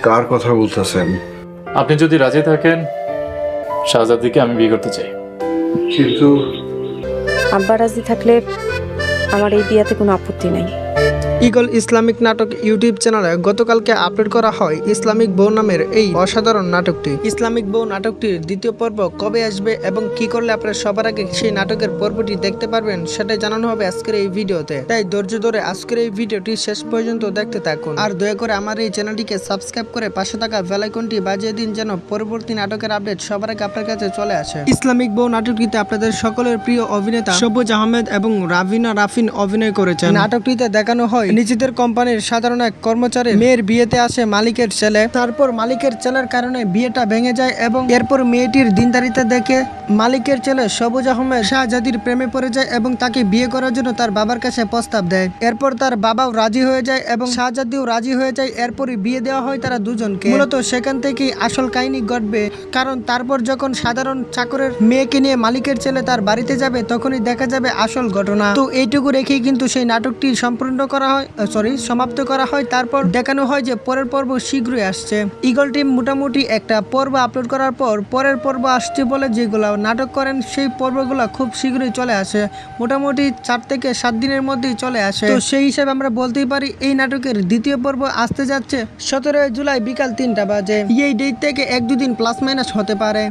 কার কথা বলতেছেন? আপনি যদি রাজি থাকেন শাহজাদিকে আমি বিয়ে করতে চাই। কিন্তু আব্বা রাজি থাকলে আমার এই বিয়াতে কোনো আপত্তি নাই। ঈগল ইসলামিক নাটক ইউটিউব চ্যানেলে গতকালকে আপলোড করা হয় ইসলামিক বউ নামের এই অসাধারণ নাটকটি। ইসলামিক বউ নাটকটির দ্বিতীয় পর্ব কবে আসবে এবং কি করলে আপনারা সবার আগে সেই নাটকের পর্বটি দেখতে পারবেন সেটাই জানানো হবে আজকের এই ভিডিওতে। তাই ধৈর্য ধরে আজকের এই ভিডিওটি শেষ পর্যন্ত দেখতে থাকুন। আর দয়া করে আমার এই চ্যানেলটিকে সাবস্ক্রাইব করে পাশে থাকা বেল আইকনটি বাজিয়ে দিন যেন পরবর্তী নাটকের আপডেট সবার আগে আপনার কাছে চলে আসে। ইসলামিক বউ নাটকটিতে আপনাদের সকলের প্রিয় অভিনেতা সবুজ আহমেদ এবং রাভিনা রাফিন অভিনয় করেছেন। নাটকটিতে দেখানো হয় নিজেদের কোম্পানির সাধারণ এক কর্মচারীর মেয়ের বিয়েতে আসে মালিকের ছেলে। তারপর মালিকের ছেলের কারণে বিয়েটা ভেঙে যায় এবং এরপর মেয়েটির দিনদারিতা দেখে মালিকের ছেলে সবুজ আহমেদ শাহজাদির প্রেমে পড়ে যায় এবং তাকে বিয়ে করার জন্য তার বাবার কাছে প্রস্তাব দেয়। এরপর তার বাবাও রাজি হয়ে যায় এবং শাহজাদিও রাজি হয়ে যায়। এরপরই বিয়ে দেওয়া হয় তারা দুজনকে। মূলত সেখান থেকেই আসল কাহিনী ঘটবে, কারণ তারপর যখন সাধারণ চাকরের মেয়েকে নিয়ে মালিকের ছেলে তার বাড়িতে যাবে তখনই দেখা যাবে আসল ঘটনা। তো এইটুকু রেখেই কিন্তু সেই নাটকটি সম্পূর্ণ করা হয়, সমাপ্ত করা হয়। তারপর দেখানো হয় যে পরের পর্ব শীঘ্রই আসছে। ঈগল টিম মোটামুটি একটা পর্ব আপলোড করার পর পরের পর্ব আসছে বলে যেগুলো নাটক করেন সেই পর্বগুলো খুব শীঘ্রই চলে আসে। মোটামুটি 4 থেকে 7 দিনের মধ্যেই চলে আসে। তো সেই হিসাবে আমরা বলতেই পারি এই নাটকের দ্বিতীয় পর্ব আসতে যাচ্ছে 17 জুলাই বিকাল 3টা বাজে। এই ডেট থেকে 1-2 দিন প্লাস মাইনাস হতে পারে।